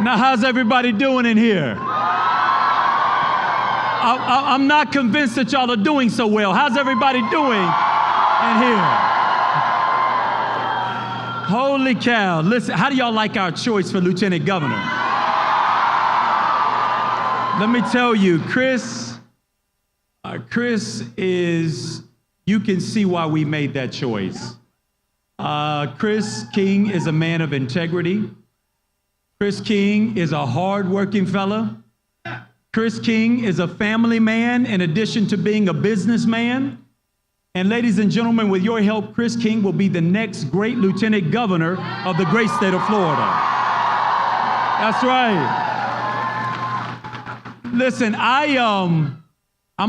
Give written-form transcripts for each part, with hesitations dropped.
Now, how's everybody doing in here? I'm not convinced that y'all are doing so well. How's everybody doing in here? Holy cow. Listen, how do y'all like our choice for lieutenant governor? Let me tell you, Chris is, you can see why we made that choice. Chris King is a man of integrity. Chris King is a hard-working fella. Chris King is a family man in addition to being a businessman. And ladies and gentlemen, with your help, Chris King will be the next great lieutenant governor of the great state of Florida. That's right. Listen, I'm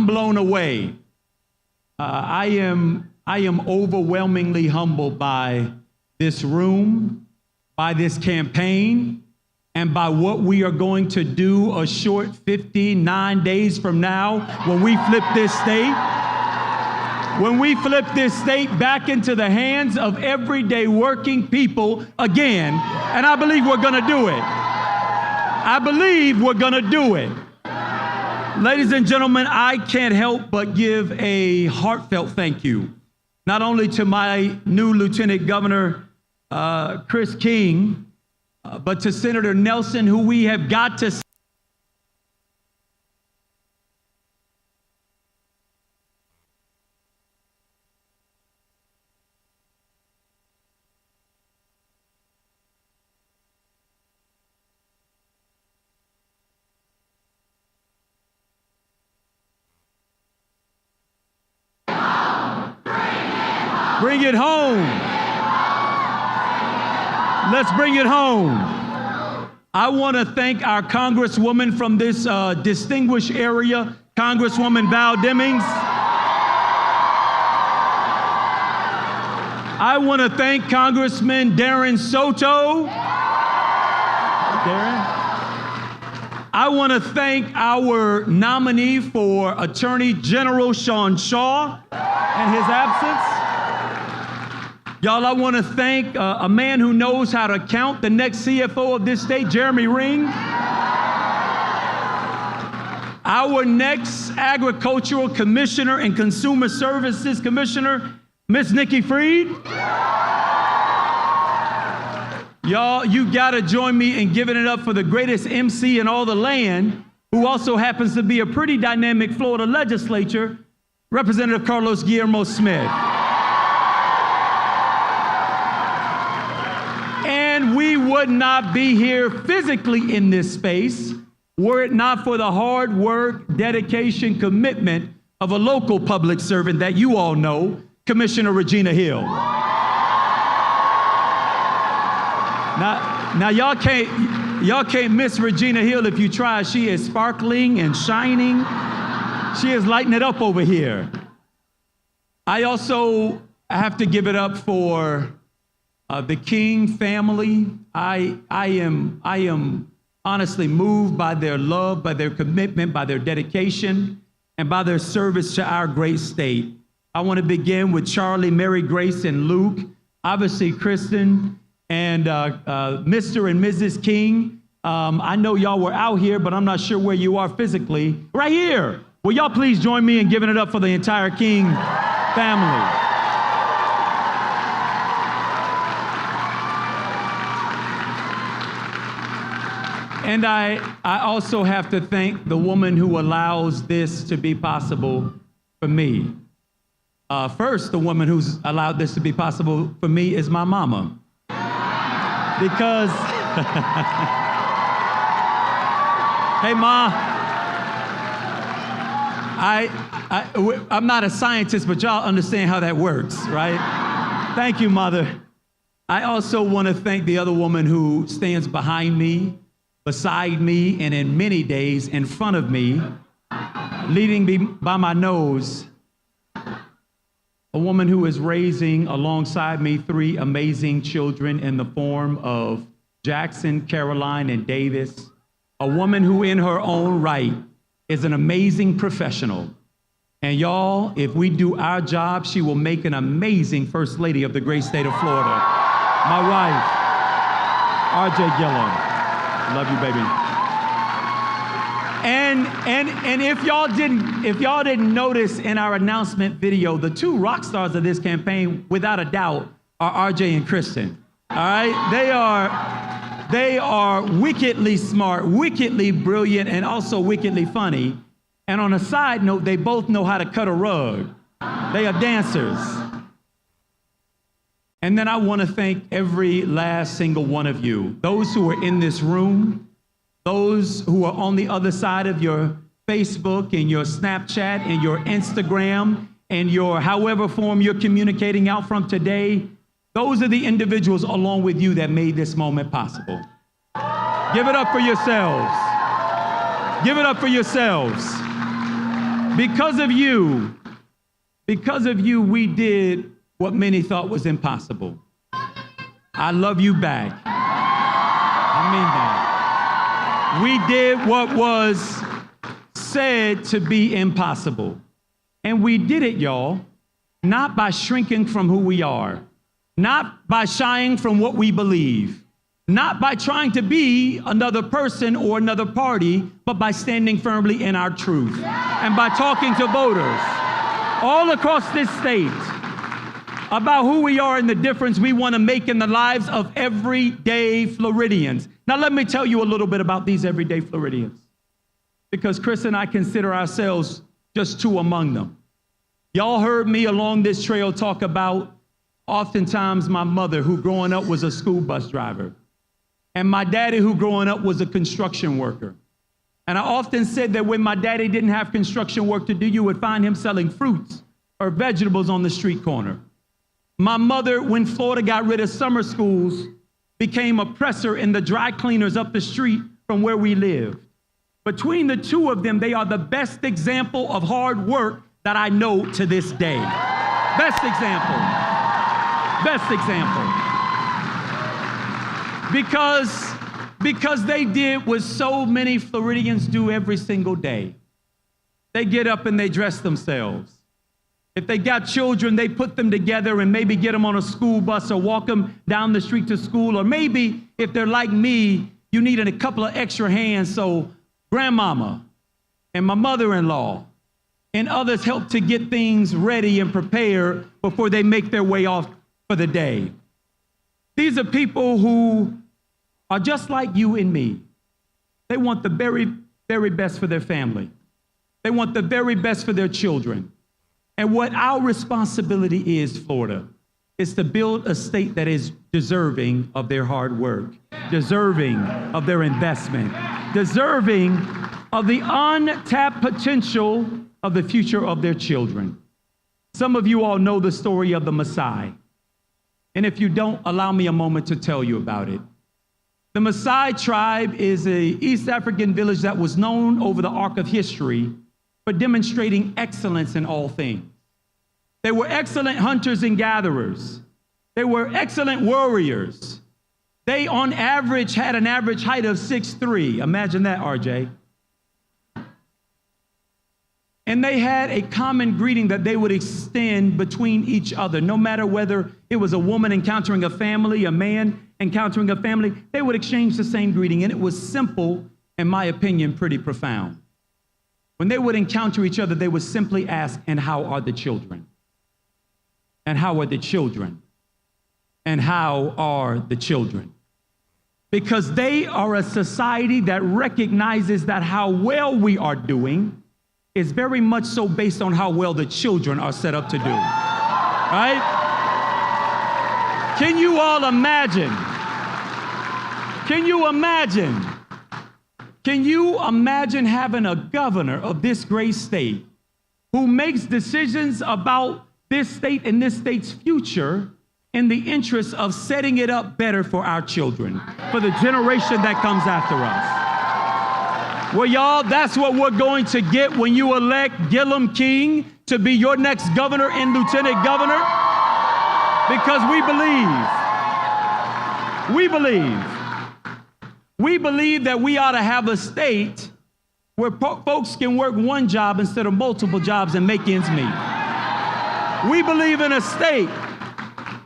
blown away. I am overwhelmingly humbled by this room, by this campaign, and by what we are going to do a short 59 days from now when we flip this state. When we flip this state back into the hands of everyday working people again, and I believe we're gonna do it. I believe we're gonna do it. Ladies and gentlemen, I can't help but give a heartfelt thank you, not only to my new Lieutenant Governor, Chris King, but to Senator Nelson, who we have got to bring it home. Let's bring it home. I want to thank our Congresswoman from this distinguished area, Congresswoman Val Demings. I want to thank Congressman Darren Soto. Darren. I want to thank our nominee for Attorney General Sean Shaw in his absence. Y'all, I want to thank a man who knows how to count, the next CFO of this state, Jeremy Ring. Our next Agricultural Commissioner and Consumer Services Commissioner, Miss Nikki Freed. Y'all, you got to join me in giving it up for the greatest MC in all the land, who also happens to be a pretty dynamic Florida legislature, Representative Carlos Guillermo Smith. And we would not be here physically in this space were it not for the hard work, dedication, commitment of a local public servant that you all know, Commissioner Regina Hill. Now y'all can't miss Regina Hill if you try. She is sparkling and shining. She is lighting it up over here. I also have to give it up for the King family. I am honestly moved by their love, by their commitment, by their dedication, and by their service to our great state. I want to begin with Charlie, Mary Grace, and Luke, obviously Kristen, and Mr. and Mrs. King. I know y'all were out here, but I'm not sure where you are physically. Right here. Will y'all please join me in giving it up for the entire King family? And I also have to thank the woman who allows this to be possible for me. First, the woman who's allowed this to be possible for me is my mama. Because, hey, Ma, I'm not a scientist, but y'all understand how that works, right? Thank you, Mother. I also want to thank the other woman who stands behind me, beside me, and in many days in front of me, leading me by my nose, a woman who is raising alongside me 3 amazing children in the form of Jackson, Caroline, and Davis, a woman who in her own right is an amazing professional. And y'all, if we do our job, she will make an amazing First Lady of the great state of Florida. My wife, RJ Gillum. Love you, baby. And if y'all didn't notice in our announcement video, the two rock stars of this campaign, without a doubt, are RJ and Kristen. All right? They are wickedly smart, wickedly brilliant, and also wickedly funny. And on a side note, they both know how to cut a rug. They are dancers. And then I want to thank every last single one of you, those who are in this room, those who are on the other side of your Facebook and your Snapchat and your Instagram and your however form you're communicating out from today. Those are the individuals along with you that made this moment possible. Give it up for yourselves. Give it up for yourselves. Because of you, we did what many thought was impossible. I love you back. I mean that. We did what was said to be impossible. And we did it, y'all, not by shrinking from who we are, not by shying from what we believe, not by trying to be another person or another party, but by standing firmly in our truth and by talking to voters all across this state about who we are and the difference we want to make in the lives of everyday Floridians. Now, let me tell you a little bit about these everyday Floridians, because Chris and I consider ourselves just two among them. Y'all heard me along this trail talk about oftentimes my mother, who growing up was a school bus driver, and my daddy, who growing up was a construction worker. And I often said that when my daddy didn't have construction work to do, you would find him selling fruits or vegetables on the street corner. My mother, when Florida got rid of summer schools, became a presser in the dry cleaners up the street from where we lived. Between the two of them, they are the best example of hard work that I know to this day. Best example. Best example. Because they did what so many Floridians do every single day. They get up and they dress themselves. If they got children, they put them together and maybe get them on a school bus or walk them down the street to school. Or maybe if they're like me, you needed a couple of extra hands, so grandmama and my mother-in-law and others help to get things ready and prepared before they make their way off for the day. These are people who are just like you and me. They want the very, very best for their family. They want the very best for their children. And what our responsibility is, Florida, is to build a state that is deserving of their hard work, deserving of their investment, deserving of the untapped potential of the future of their children. Some of you all know the story of the Maasai. And if you don't, allow me a moment to tell you about it. The Maasai tribe is an East African village that was known over the arc of history for demonstrating excellence in all things. They were excellent hunters and gatherers. They were excellent warriors. They, on average, had an average height of 6'3". Imagine that, RJ. And they had a common greeting that they would extend between each other. No matter whether it was a woman encountering a family, a man encountering a family, they would exchange the same greeting. And it was simple, in my opinion, pretty profound. When they would encounter each other, they would simply ask, "And how are the children? And how are the children? And how are the children?" Because they are a society that recognizes that how well we are doing is very much so based on how well the children are set up to do. Right? Can you all imagine? Can you imagine? Can you imagine having a governor of this great state who makes decisions about this state and this state's future in the interest of setting it up better for our children, for the generation that comes after us? Well, y'all, that's what we're going to get when you elect Gillum King to be your next governor and lieutenant governor, because we believe that we ought to have a state where folks can work one job instead of multiple jobs and make ends meet. We believe in a state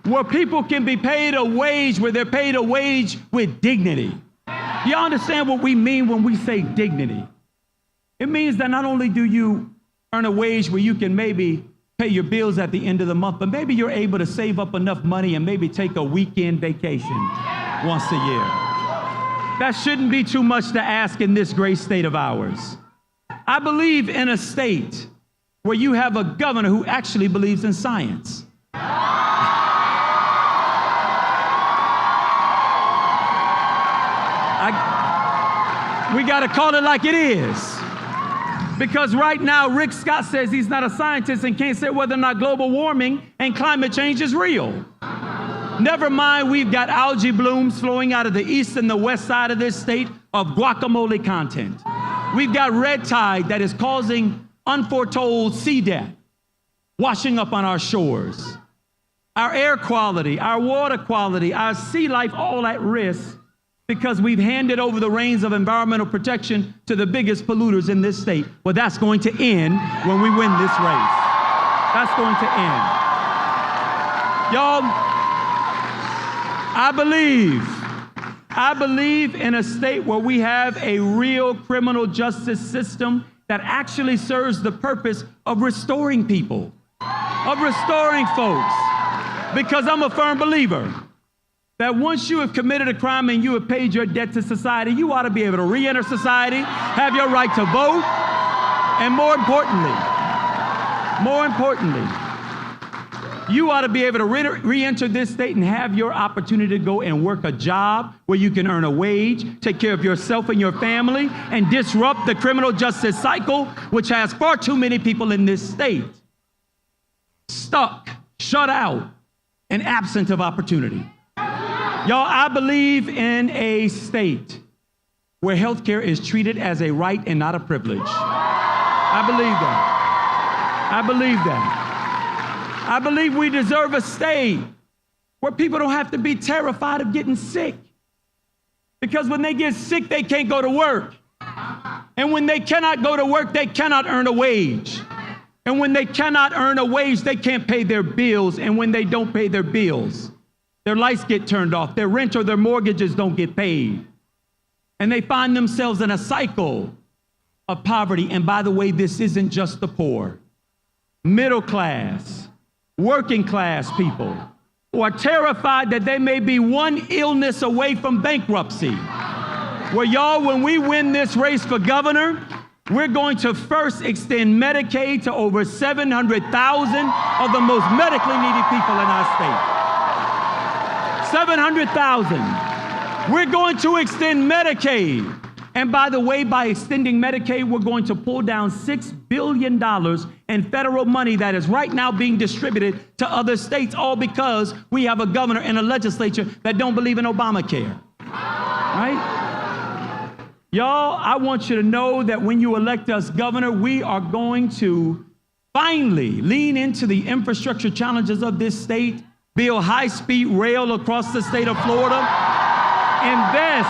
where people can be paid a wage, where they're paid a wage with dignity. You understand what we mean when we say dignity? It means that not only do you earn a wage where you can maybe pay your bills at the end of the month, but maybe you're able to save up enough money and maybe take a weekend vacation once a year. That shouldn't be too much to ask in this great state of ours. I believe in a state where you have a governor who actually believes in science. We got to call it like it is. Because right now, Rick Scott says he's not a scientist and can't say whether or not global warming and climate change is real. Never mind, we've got algae blooms flowing out of the east and the west side of this state of guacamole content. We've got red tide that is causing unforetold sea death, washing up on our shores. Our air quality, our water quality, our sea life, all at risk because we've handed over the reins of environmental protection to the biggest polluters in this state. Well, that's going to end when we win this race. That's going to end. Y'all, I believe in a state where we have a real criminal justice system that actually serves the purpose of restoring people, of restoring folks. Because I'm a firm believer that once you have committed a crime and you have paid your debt to society, you ought to be able to re-enter society, have your right to vote, and more importantly, you ought to be able to re-enter this state and have your opportunity to go and work a job where you can earn a wage, take care of yourself and your family, and disrupt the criminal justice cycle, which has far too many people in this state stuck, shut out, and absent of opportunity. Y'all, I believe in a state where healthcare is treated as a right and not a privilege. I believe that. I believe we deserve a state where people don't have to be terrified of getting sick. Because when they get sick, they can't go to work. And when they cannot go to work, they cannot earn a wage. And when they cannot earn a wage, they can't pay their bills. And when they don't pay their bills, their lights get turned off, their rent or their mortgages don't get paid. And they find themselves in a cycle of poverty. And by the way, this isn't just the poor. Middle class, working class people who are terrified that they may be one illness away from bankruptcy. Well, y'all, when we win this race for governor, we're going to first extend Medicaid to over 700,000 of the most medically needy people in our state. 700,000. We're going to extend Medicaid. And by the way, by extending Medicaid, we're going to pull down $6 billion in federal money that is right now being distributed to other states, all because we have a governor and a legislature that don't believe in Obamacare. Right? Y'all, I want you to know that when you elect us governor, we are going to finally lean into the infrastructure challenges of this state, build high-speed rail across the state of Florida, invest.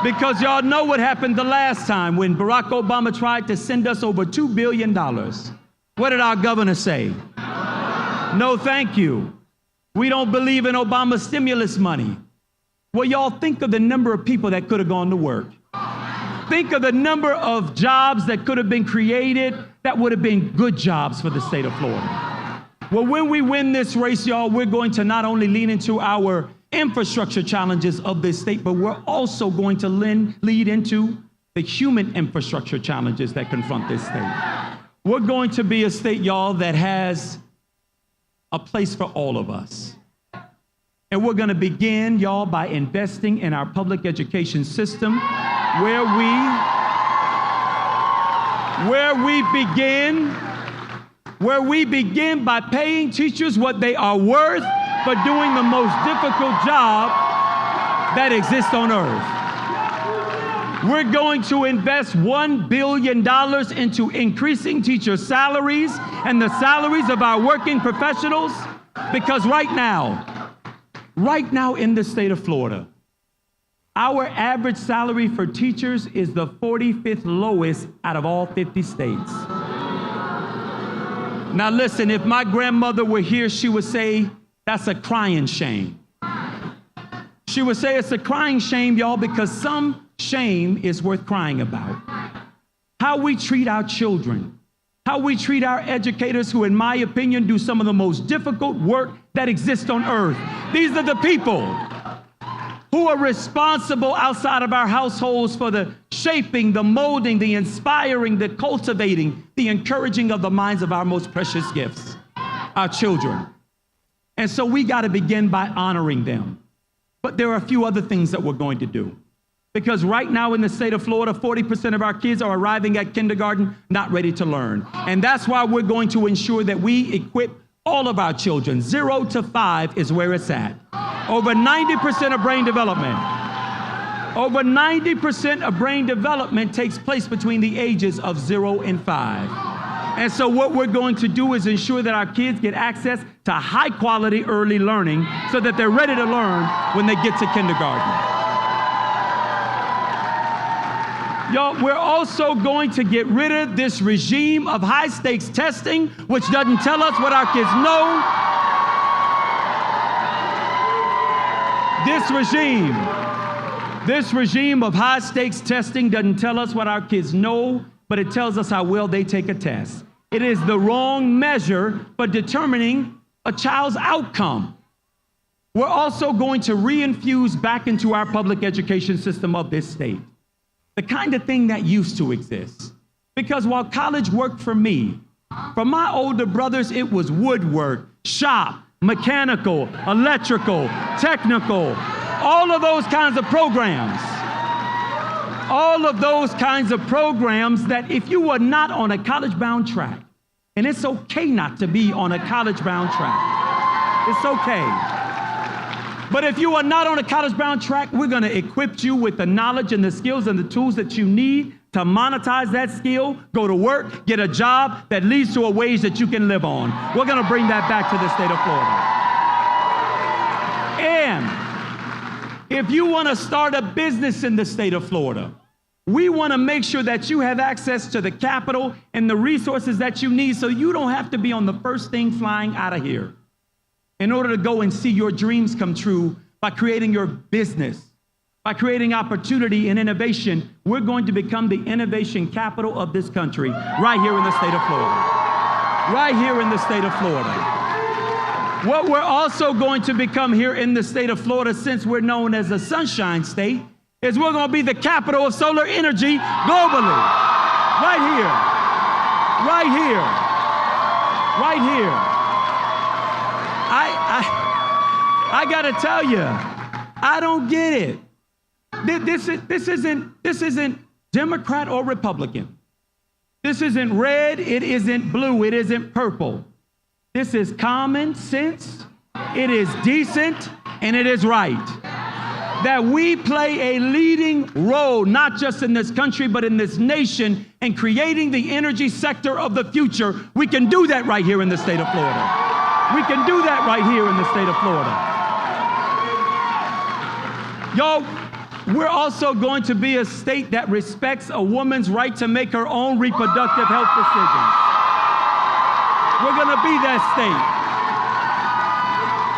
Because y'all know what happened the last time when Barack Obama tried to send us over $2 billion. What did our governor say? No, thank you. We don't believe in Obama's stimulus money. Well, y'all, think of the number of people that could have gone to work. Think of the number of jobs that could have been created that would have been good jobs for the state of Florida. Well, when we win this race, y'all, we're going to not only lean into our infrastructure challenges of this state, but we're also going to lead into the human infrastructure challenges that confront this state. We're going to be a state, y'all, that has a place for all of us. And we're going to begin, y'all, by investing in our public education system, where we begin by paying teachers what they are worth for doing the most difficult job that exists on earth. We're going to invest $1 billion into increasing teacher salaries and the salaries of our working professionals, because right now in the state of Florida, our average salary for teachers is the 45th lowest out of all 50 states. Now listen, if my grandmother were here, she would say, that's a crying shame. She would say it's a crying shame, y'all, because some shame is worth crying about. How we treat our children, how we treat our educators who, in my opinion, do some of the most difficult work that exists on earth. These are the people who are responsible outside of our households for the shaping, the molding, the inspiring, the cultivating, the encouraging of the minds of our most precious gifts, our children. And so we got to begin by honoring them. But there are a few other things that we're going to do. Because right now in the state of Florida, 40% of our kids are arriving at kindergarten not ready to learn. And that's why we're going to ensure that we equip all of our children. 0 to 5 is where it's at. Over 90% of brain development. Over 90% of brain development takes place between the ages of 0 and 5. And so what we're going to do is ensure that our kids get access to high quality early learning so that they're ready to learn when they get to kindergarten. Y'all, we're also going to get rid of this regime of high stakes testing, which doesn't tell us what our kids know. This regime of high stakes testing doesn't tell us what our kids know, but it tells us how well they take a test. It is the wrong measure for determining a child's outcome. We're also going to reinfuse back into our public education system of this state the kind of thing that used to exist. Because while college worked for me, for my older brothers, it was woodwork, shop, mechanical, electrical, technical, all of those kinds of programs. All of those kinds of programs that if you were not on a college-bound track, and it's okay not to be on a college-bound track, it's okay. But if you are not on a college-bound track, we're going to equip you with the knowledge and the skills and the tools that you need to monetize that skill, go to work, get a job that leads to a wage that you can live on. We're going to bring that back to the state of Florida. And if you want to start a business in the state of Florida, we want to make sure that you have access to the capital and the resources that you need so you don't have to be on the first thing flying out of here in order to go and see your dreams come true by creating your business, by creating opportunity and innovation. We're going to become the innovation capital of this country right here in the state of Florida. Right here in the state of Florida. What we're also going to become here in the state of Florida, since we're known as the Sunshine State, is we're going to be the capital of solar energy globally. Right here. Right here. Right here. I got to tell you, I don't get it. This isn't Democrat or Republican. This isn't red, it isn't blue, it isn't purple. This is common sense, it is decent, and it is right. That we play a leading role, not just in this country, but in this nation, in creating the energy sector of the future. We can do that right here in the state of Florida. We can do that right here in the state of Florida. Y'all, we're also going to be a state that respects a woman's right to make her own reproductive health decisions. We're going to be that state.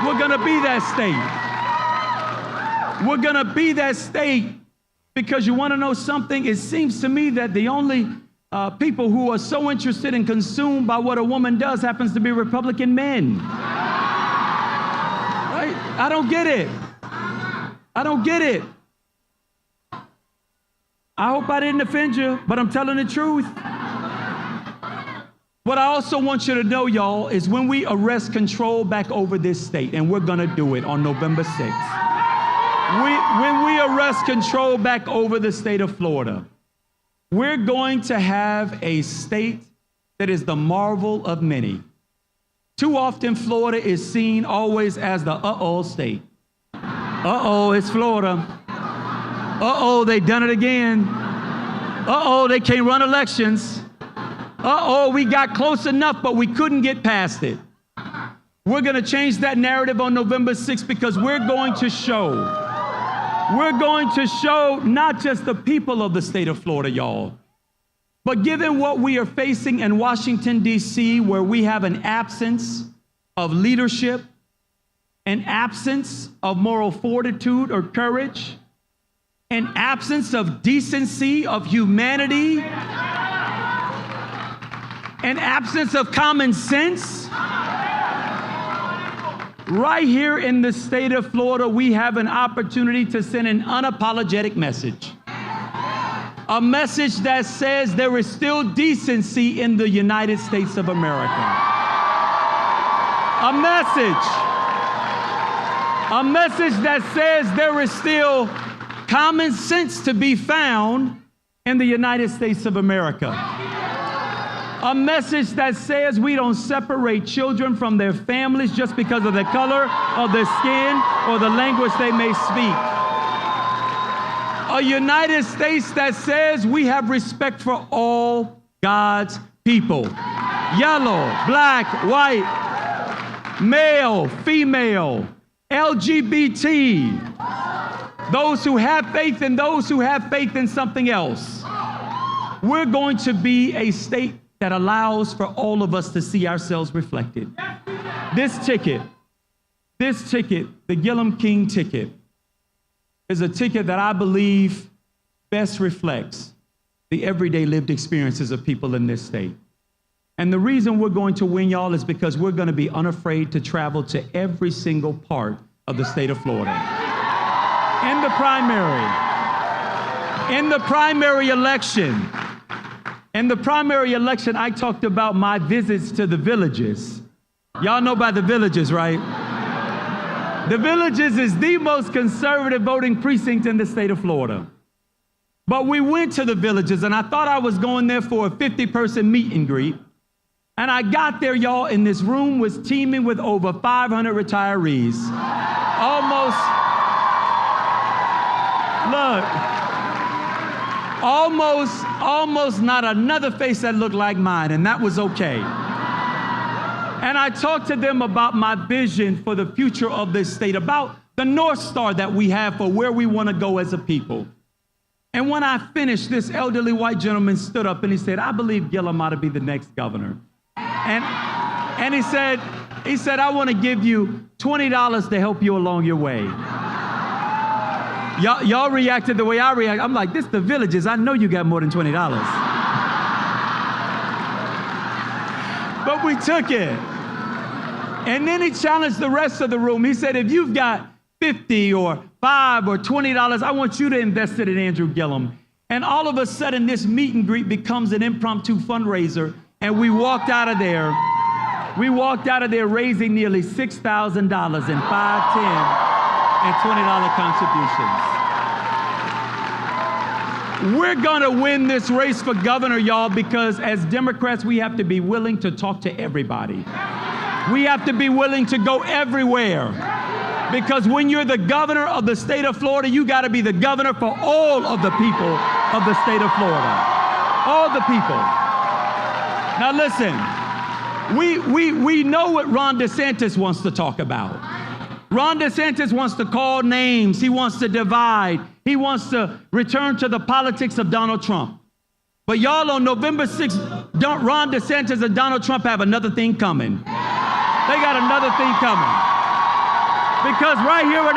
We're going to be that state. We're going to be that state because you want to know something? It seems to me that the only people who are so interested and consumed by what a woman does happens to be Republican men. Right? I don't get it. I don't get it. I hope I didn't offend you, but I'm telling the truth. What I also want you to know, y'all, is when we arrest control back over this state, and we're going to do it on November 6th. When we arrest control back over the state of Florida, we're going to have a state that is the marvel of many. Too often, Florida is seen always as the uh-oh state. Uh-oh, it's Florida. Uh-oh, they done it again. Uh-oh, they can't run elections. Uh-oh, we got close enough, but we couldn't get past it. We're going to change that narrative on November 6th because we're going to show not just the people of the state of Florida, y'all, but given what we are facing in Washington, D.C., where we have an absence of leadership, an absence of moral fortitude or courage, an absence of decency, of humanity, an absence of common sense. Right here in the state of Florida, we have an opportunity to send an unapologetic message. A message that says there is still decency in the United States of America. A message that says there is still common sense to be found in the United States of America. A message that says we don't separate children from their families just because of the color of their skin or the language they may speak. A United States that says we have respect for all God's people. Yellow, black, white, male, female, LGBT, those who have faith and those who have faith in something else. We're going to be a state that allows for all of us to see ourselves reflected. This ticket, the Gillum King ticket, is a ticket that I believe best reflects the everyday lived experiences of people in this state. And the reason we're going to win, y'all, is because we're going to be unafraid to travel to every single part of the state of Florida. In the primary election, I talked about my visits to the villages. Y'all know about the villages, right? The villages is the most conservative voting precinct in the state of Florida. But we went to the villages, and I thought I was going there for a 50-person meet and greet. And I got there, y'all, and this room was teeming with over 500 retirees. Almost not another face that looked like mine, and that was okay. And I talked to them about my vision for the future of this state, about the North Star that we have for where we want to go as a people. And when I finished, this elderly white gentleman stood up and he said, "I believe Gillum ought to be the next governor." And he said, "I want to give you $20 to help you along your way." Y'all reacted the way I react. I'm like, this the villages. I know you got more than $20. But we took it. And then he challenged the rest of the room. He said, if you've got $50 or $5 or $20, I want you to invest it in Andrew Gillum. And all of a sudden, this meet and greet becomes an impromptu fundraiser. And we walked out of there. Raising nearly $6,000 in $5, $10, and $20 contributions. We're going to win this race for governor, y'all, because as Democrats, we have to be willing to talk to everybody. We have to be willing to go everywhere. Because when you're the governor of the state of Florida, you got to be the governor for all of the people of the state of Florida. All the people. Now listen, we know what Ron DeSantis wants to talk about. Ron DeSantis wants to call names. He wants to divide. He wants to return to the politics of Donald Trump. But y'all, on November 6th, Ron DeSantis and Donald Trump have another thing coming. They got another thing coming. Because right here in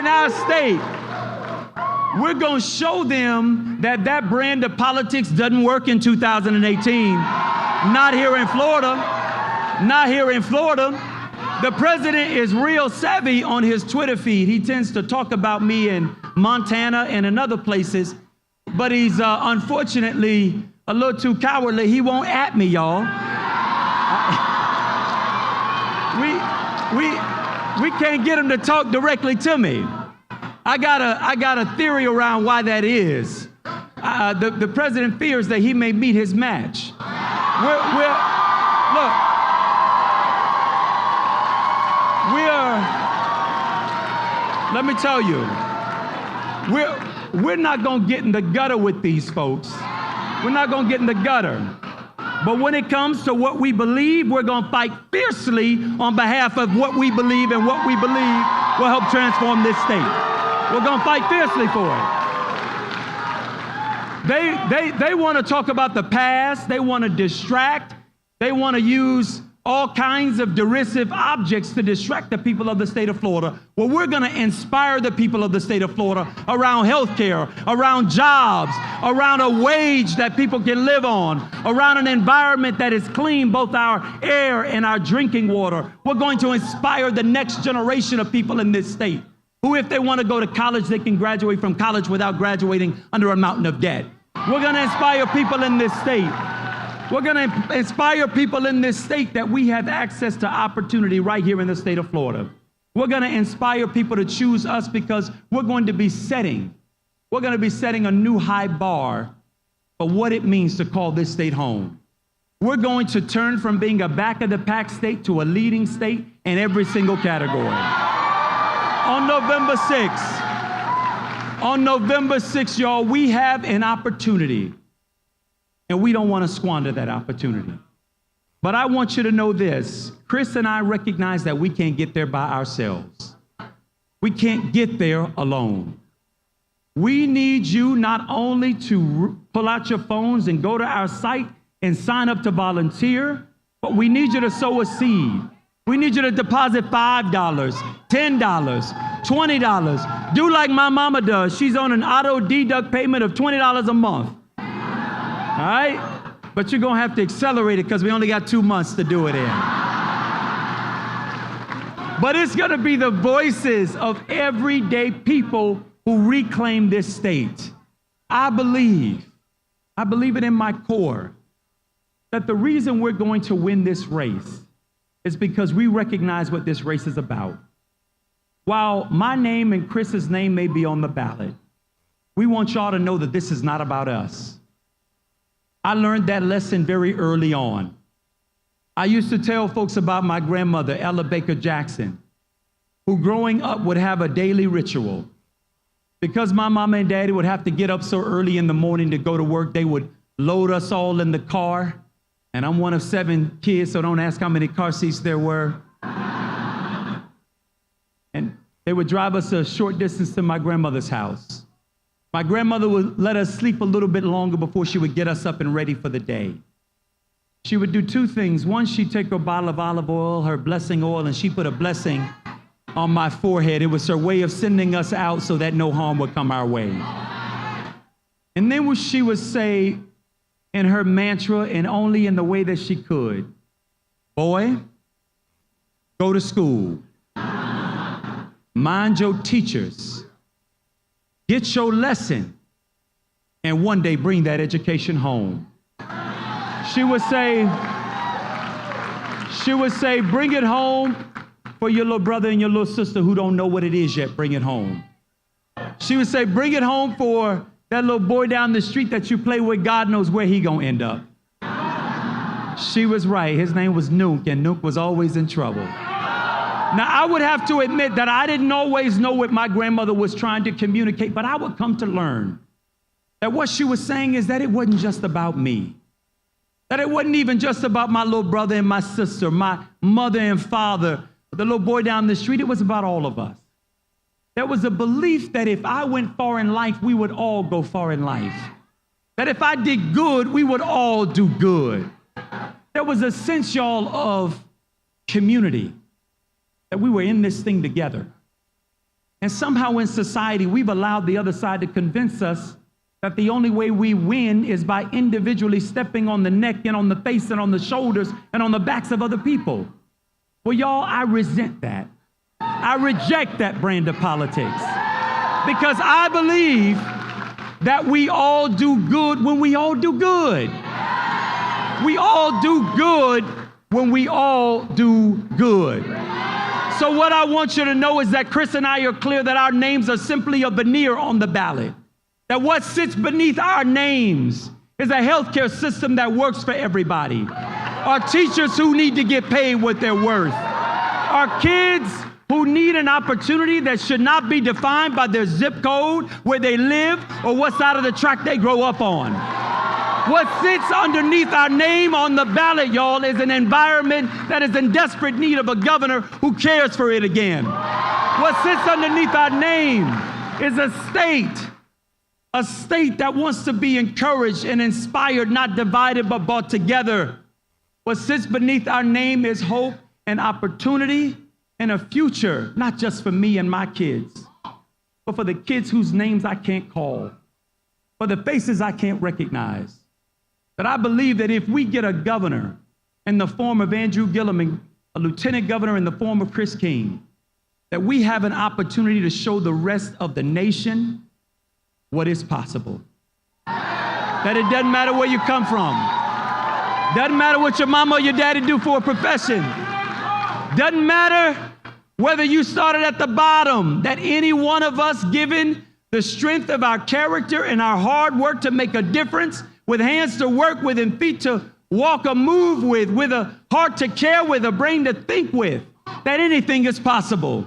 our state, we're going to show them that that brand of politics doesn't work in 2018. Not here in Florida. Not here in Florida. The president is real savvy on his Twitter feed. He tends to talk about me in Montana and in other places, but he's unfortunately a little too cowardly. He won't at me, y'all. We can't get him to talk directly to me. I got a theory around why that is. The president fears that he may meet his match. Let me tell you, we're not going to get in the gutter with these folks. We're not going to get in the gutter. But when it comes to what we believe, we're going to fight fiercely on behalf of what we believe, and what we believe will help transform this state. We're going to fight fiercely for it. They want to talk about the past. They want to distract. They want to use all kinds of derisive objects to distract the people of the state of Florida. Well, we're going to inspire the people of the state of Florida around health care, around jobs, around a wage that people can live on, around an environment that is clean, both our air and our drinking water. We're going to inspire the next generation of people in this state who, if they want to go to college, they can graduate from college without graduating under a mountain of debt. We're going to inspire people in this state. We're going to inspire people in this state that we have access to opportunity right here in the state of Florida. We're going to inspire people to choose us because we're going to be setting a new high bar for what it means to call this state home. We're going to turn from being a back-of-the-pack state to a leading state in every single category. On November 6th, y'all, we have an opportunity. And we don't want to squander that opportunity. But I want you to know this. Chris and I recognize that we can't get there by ourselves. We can't get there alone. We need you not only to pull out your phones and go to our site and sign up to volunteer, but we need you to sow a seed. We need you to deposit $5, $10, $20. Do like my mama does. She's on an auto deduct payment of $20 a month. All right? But you're going to have to accelerate it because we only got 2 months to do it in. But it's going to be the voices of everyday people who reclaim this state. I believe it in my core that the reason we're going to win this race is because we recognize what this race is about. While my name and Chris's name may be on the ballot, we want y'all to know that this is not about us. I learned that lesson very early on. I used to tell folks about my grandmother, Ella Baker Jackson, who growing up would have a daily ritual. Because my mama and daddy would have to get up so early in the morning to go to work, they would load us all in the car. And I'm one of 7 kids, so don't ask how many car seats there were. And they would drive us a short distance to my grandmother's house. My grandmother would let us sleep a little bit longer before she would get us up and ready for the day. She would do 2 things. One, she'd take her bottle of olive oil, her blessing oil, and she put a blessing on my forehead. It was her way of sending us out so that no harm would come our way. And then she would say in her mantra, and only in the way that she could, boy, go to school. Mind your teachers. Get your lesson, and one day bring that education home. She would say, bring it home for your little brother and your little sister who don't know what it is yet, bring it home. She would say, bring it home for that little boy down the street that you play with, God knows where he gonna end up. She was right, his name was Nuke, and Nuke was always in trouble. Now, I would have to admit that I didn't always know what my grandmother was trying to communicate, but I would come to learn that what she was saying is that it wasn't just about me. That it wasn't even just about my little brother and my sister, my mother and father, the little boy down the street. It was about all of us. There was a belief that if I went far in life, we would all go far in life. That if I did good, we would all do good. There was a sense, y'all, of community. That we were in this thing together. And somehow in society, we've allowed the other side to convince us that the only way we win is by individually stepping on the neck and on the face and on the shoulders and on the backs of other people. Well, y'all, I resent that. I reject that brand of politics. Because I believe that we all do good when we all do good. We all do good when we all do good. So what I want you to know is that Chris and I are clear that our names are simply a veneer on the ballot. That what sits beneath our names is a healthcare system that works for everybody. Our teachers who need to get paid what they're worth. Our kids who need an opportunity that should not be defined by their zip code, where they live, or what side of the track they grow up on. What sits underneath our name on the ballot, y'all, is an environment that is in desperate need of a governor who cares for it again. What sits underneath our name is a state that wants to be encouraged and inspired, not divided but brought together. What sits beneath our name is hope and opportunity and a future, not just for me and my kids, but for the kids whose names I can't call, for the faces I can't recognize. But I believe that if we get a governor in the form of Andrew Gillum and a lieutenant governor in the form of Chris King, that we have an opportunity to show the rest of the nation what is possible. That it doesn't matter where you come from. Doesn't matter what your mama or your daddy do for a profession. Doesn't matter whether you started at the bottom, that any one of us, given the strength of our character and our hard work to make a difference, with hands to work with and feet to walk or move with a heart to care with, a brain to think with, that anything is possible.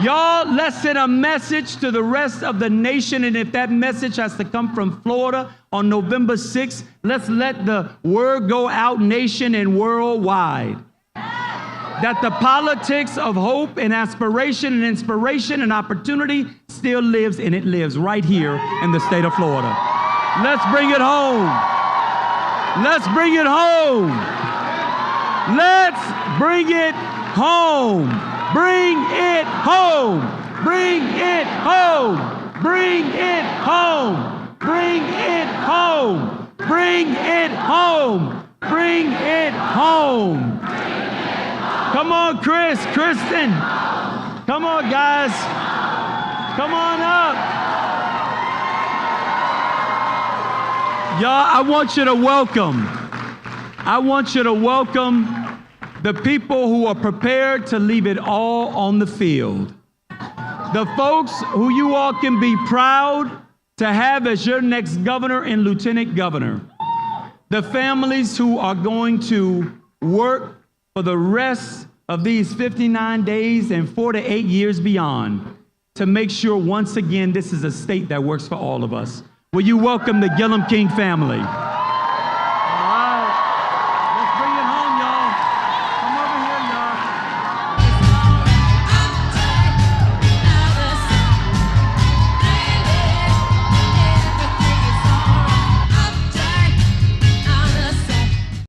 Y'all, let's send a message to the rest of the nation, and if that message has to come from Florida on November 6th, let's let the word go out nation and worldwide. That the politics of hope and aspiration and inspiration and opportunity still lives, and it lives right here in the state of Florida. Let's bring it home. Let's bring it home. Let's bring it home. Bring it home. Bring it home. Bring it home. Bring it home. Bring it home. Bring it home. Come on, Chris, Kristen. Come on, guys. Come on up. Y'all, I want you to welcome the people who are prepared to leave it all on the field. The folks who you all can be proud to have as your next governor and lieutenant governor. The families who are going to work for the rest of these 59 days and 4 to 8 years beyond to make sure once again this is a state that works for all of us. Will you welcome the Gillum King family?